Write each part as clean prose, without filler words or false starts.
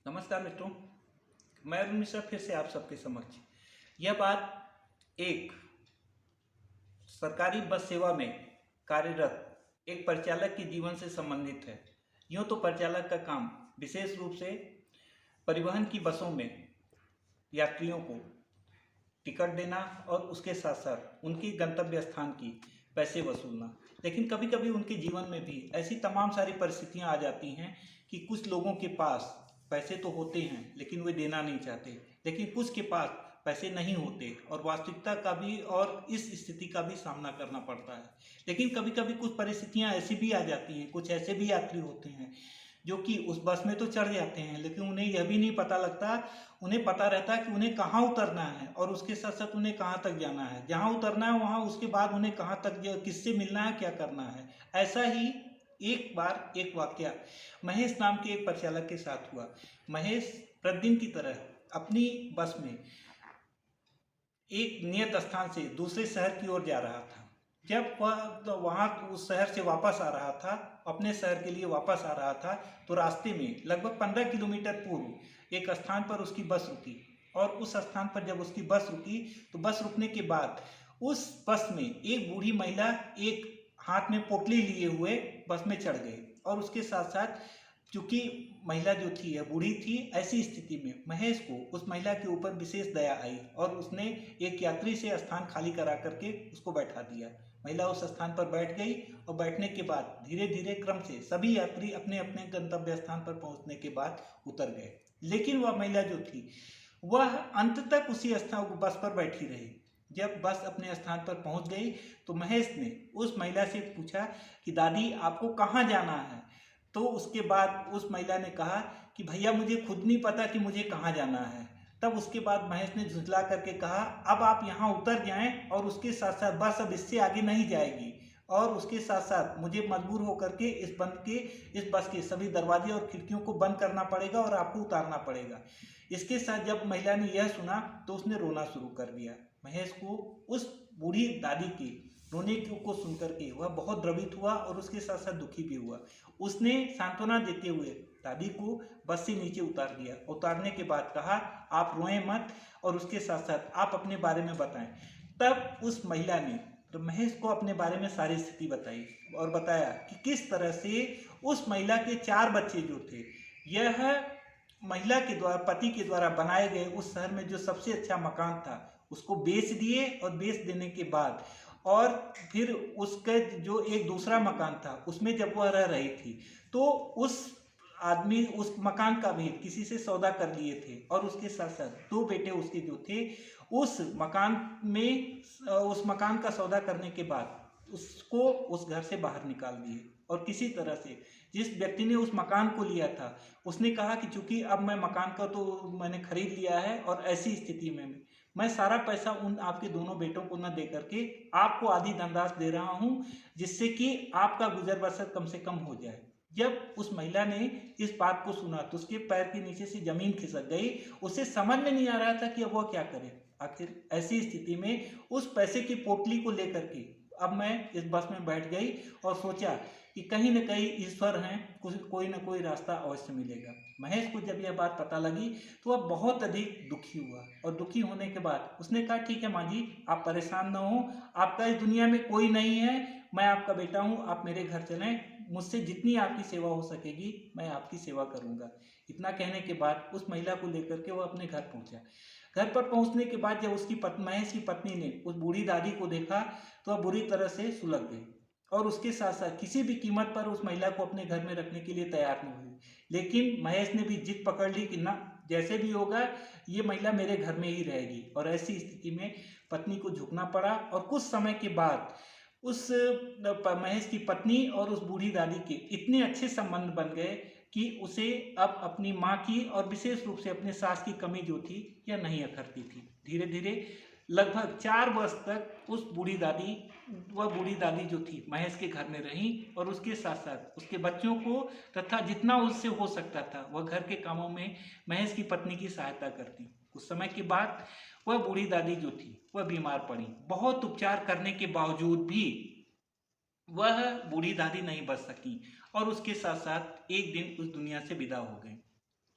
नमस्कार मित्रों, मैं अरुण मिश्रा फिर से आप सबके समक्ष। यह बात एक सरकारी बस सेवा में कार्यरत एक परिचालक के जीवन से संबंधित है। यूँ तो परिचालक का काम विशेष रूप से परिवहन की बसों में यात्रियों को टिकट देना और उसके साथ साथ उनकी गंतव्य स्थान की पैसे वसूलना। लेकिन कभी कभी उनके जीवन में भी ऐसी तमाम सारी परिस्थितियां आ जाती हैं कि कुछ लोगों के पास पैसे तो होते हैं लेकिन वे देना नहीं चाहते, लेकिन कुछ के पास पैसे नहीं होते और वास्तविकता का भी और इस स्थिति का भी सामना करना पड़ता है। लेकिन कभी कभी कुछ परिस्थितियां ऐसी भी आ जाती हैं, कुछ ऐसे भी यात्री होते हैं जो कि उस बस में तो चढ़ जाते हैं लेकिन उन्हें यह भी नहीं पता लगता, उन्हें पता रहता है कि उन्हें कहाँ उतरना है और उसके साथ साथ उन्हें कहाँ तक जाना है, जहाँ उतरना है वहाँ उसके बाद उन्हें कहाँ तक किससे मिलना है, क्या करना है। ऐसा ही एक बार एक वाकया महेश नाम के एक परिचालक के साथ हुआ। महेश प्रतिदिन की तरह अपनी बस में एक नियत स्थान से दूसरे शहर की ओर जा रहा था। जब वह वहाँ उस शहर से वापस आ रहा था, अपने शहर के लिए वापस आ रहा था, तो रास्ते में लगभग 15 किलोमीटर पूर्व एक स्थान पर उसकी बस रुकी और उस स्थान पर जब उसकी बस रुकी तो बस रुकने के बाद उस बस में एक बूढ़ी महिला एक हाथ में पोटली लिए हुए बस में चढ़ गई और उसके साथ साथ चूंकि महिला जो थी या बूढ़ी थी, ऐसी स्थिति में महेश को उस महिला के ऊपर विशेष दया आई और उसने एक यात्री से स्थान खाली करा करके उसको बैठा दिया। महिला उस स्थान पर बैठ गई और बैठने के बाद धीरे धीरे क्रम से सभी यात्री अपने अपने गंतव्य स्थान पर पहुंचने के बाद उतर गए। लेकिन वह महिला जो थी वह अंत तक उसी स्थान बस पर बैठी रही। जब बस अपने स्थान पर पहुंच गई तो महेश ने उस महिला से पूछा कि दादी आपको कहाँ जाना है। तो उसके बाद उस महिला ने कहा कि भैया मुझे खुद नहीं पता कि मुझे कहाँ जाना है। तब उसके बाद महेश ने झुंझला करके कहा अब आप यहाँ उतर जाएं और उसके साथ साथ बस अब इससे आगे नहीं जाएगी और उसके साथ साथ मुझे मजबूर होकर के इस बस के सभी दरवाजे और खिड़कियों को बंद करना पड़ेगा और आपको उतारना पड़ेगा। इसके साथ जब महिला ने यह सुना तो उसने रोना शुरू कर दिया। महेश को उस बूढ़ी दादी के रोने को सुनकर के वह बहुत द्रवित हुआ और उसके साथ साथ दुखी भी हुआ। उसने सांत्वना देते हुए दादी को बस से नीचे उतार दिया। उतारने के बाद कहा आप रोएं मत और उसके साथ साथ आप अपने बारे में बताएं। तब उस महिला ने तो महेश को अपने बारे में सारी स्थिति बताई और बताया कि किस तरह से उस महिला के 4 बच्चे जो थे, यह महिला के द्वारा पति के द्वारा बनाए गए उस शहर में जो सबसे अच्छा मकान था उसको बेच दिए और बेच देने के बाद और फिर उसका जो एक दूसरा मकान था उसमें जब वह रह रही थी तो उस आदमी उस मकान का भी किसी से सौदा कर लिए थे और उसके साथ साथ 2 बेटे उसके जो थे उस मकान का सौदा करने के बाद उसको उस घर से बाहर निकाल दिए। और किसी तरह से जिस व्यक्ति ने उस मकान को लिया था उसने कहा कि चूंकि अब मैं मकान का तो मैंने खरीद लिया है और ऐसी स्थिति में मैं सारा पैसा उन आपके दोनों बेटों को न दे करके आपको आधी धनराशि दे रहा हूं जिससे कि आपका गुजर बसर कम से कम हो जाए। जब उस महिला ने इस बात को सुना तो उसके पैर के नीचे से जमीन खिसक गई। उसे समझ में नहीं आ रहा था कि अब वह क्या करे। आखिर ऐसी स्थिति में उस पैसे की पोटली को लेकर के अब मैं इस बस में बैठ गई और सोचा कि कहीं न कहीं ईश्वर हैं, कोई ना कोई रास्ता अवश्य मिलेगा। महेश को जब यह बात पता लगी तो वह बहुत अधिक दुखी हुआ और दुखी होने के बाद उसने कहा ठीक है माँ जी, आप परेशान न हो, आपका इस दुनिया में कोई नहीं है, मैं आपका बेटा हूँ, आप मेरे घर चलें, मुझसे जितनी आपकी सेवा हो सकेगी मैं आपकी सेवा करूँगा। इतना कहने के बाद उस महिला को लेकर के वह अपने घर पहुँचा। घर पर पहुँचने के बाद जब उसकी महेश की पत्नी ने उस बूढ़ी दादी को देखा तो वह बुरी तरह से सुलग गई और उसके साथ साथ किसी भी कीमत पर उस महिला को अपने घर में रखने के लिए तैयार नहीं हुई। लेकिन महेश ने भी जिद पकड़ ली कि ना, जैसे भी होगा ये महिला मेरे घर में ही रहेगी। और ऐसी स्थिति में पत्नी को झुकना पड़ा और कुछ समय के बाद उस महेश की पत्नी और उस बूढ़ी दादी के इतने अच्छे संबंध बन गए कि उसे अब अपनी माँ की और विशेष रूप से अपने सास की कमी जो थी यह नहीं अखरती थी। धीरे धीरे लगभग 4 वर्ष तक वह बूढ़ी दादी जो थी महेश के घर में रही और उसके साथ साथ उसके बच्चों को तथा जितना उससे हो सकता था वह घर के कामों में महेश की पत्नी की सहायता करती। कुछ समय के बाद वह बूढ़ी दादी जो थी वह बीमार पड़ी। बहुत उपचार करने के बावजूद भी वह बूढ़ी दादी नहीं बच सकी और उसके साथ साथ एक दिन उस दुनिया से विदा हो गई।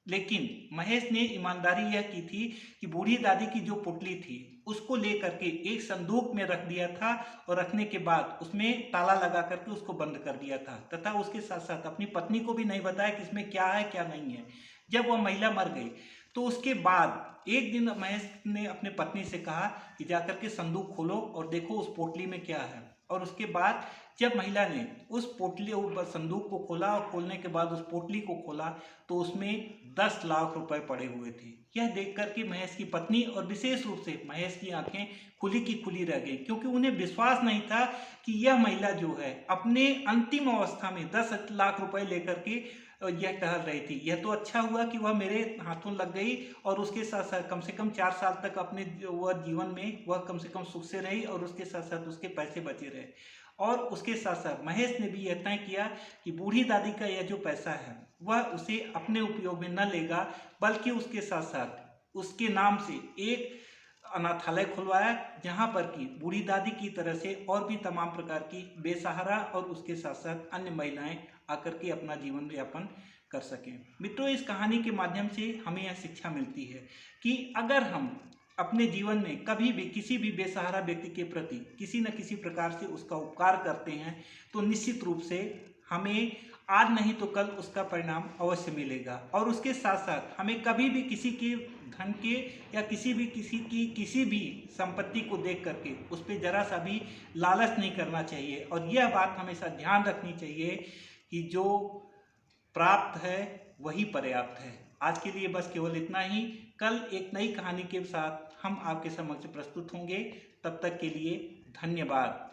लेकिन महेश ने ईमानदारी यह की थी कि बूढ़ी दादी की जो पुतली थी उसको लेकर के एक संदूक में रख दिया था और रखने के बाद उसमें ताला लगा करके उसको बंद कर दिया था तथा उसके साथ साथ अपनी पत्नी को भी नहीं बताया कि इसमें क्या है क्या नहीं है। जब वह महिला मर गई तो उसके बाद एक दिन महेश ने अपने पत्नी से कहा कि जाकर के संदूक खोलो और देखो उस पोटली में क्या है। और उसके बाद जब महिला ने उस पोटली संदूक को खोला और खोलने के बाद उस पोटली को खोला तो उसमें 10 लाख रुपए पड़े हुए थे। यह देख करके महेश की पत्नी और विशेष रूप से महेश की आंखें खुली की खुली रह गई, क्योंकि उन्हें विश्वास नहीं था कि यह महिला जो है अपने अंतिम अवस्था में 10 लाख रुपए लेकर के यह टहल रही थी। यह तो अच्छा हुआ कि वह मेरे हाथों लग गई और उसके साथ साथ कम से कम 4 साल तक अपने वह जीवन में वह कम से कम सुख से रही और उसके साथ साथ उसके पैसे बचे रहे। और उसके साथ साथ महेश ने भी यह तय किया कि बूढ़ी दादी का यह जो पैसा है वह उसे अपने उपयोग में न लेगा, बल्कि उसके साथ साथ उसके नाम से एक अनाथालय खुलवाया, जहां पर कि बूढ़ी दादी की तरह से और भी तमाम प्रकार की बेसहारा और उसके साथ साथ अन्य महिलाएं आकर के अपना जीवन यापन कर सकें। मित्रों, इस कहानी के माध्यम से हमें यह शिक्षा मिलती है कि अगर हम अपने जीवन में कभी भी किसी भी बेसहारा व्यक्ति के प्रति किसी न किसी प्रकार से उसका उपकार करते हैं तो निश्चित रूप से हमें आज नहीं तो कल उसका परिणाम अवश्य मिलेगा। और उसके साथ साथ हमें कभी भी किसी के धन के या किसी भी संपत्ति को देख करके उस पर जरा सा भी लालच नहीं करना चाहिए। और यह बात हमेशा ध्यान रखनी चाहिए कि जो प्राप्त है वही पर्याप्त है। आज के लिए बस केवल इतना ही। कल एक नई कहानी के साथ हम आपके समक्ष प्रस्तुत होंगे। तब तक के लिए धन्यवाद।